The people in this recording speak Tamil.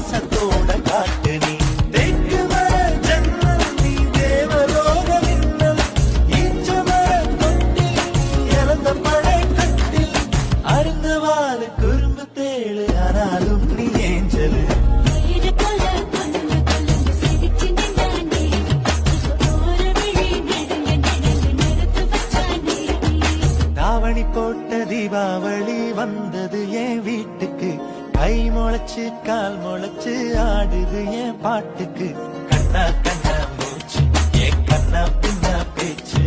பாசத்தோட காட்டு நீ தெற்கு மர ஜன்னல் நீ தேவலோக மின்னல் ஈச்ச மர தொட்டில் நீ இறந்த படை கட்டில் அருந்த வாழ குறும்பு தேழு ஆனாலும் நீ ஏஞ்சலு தாவணி போட்ட தீபாவளி வந்தது என் வீட்டுக்கு கை முளைச்சு கால் முளைச்சு ஆடுது என் பாட்டுக்கு கண்ணா கண்ணா மூச்சு என் கண்ணா பின்னா பேச்சு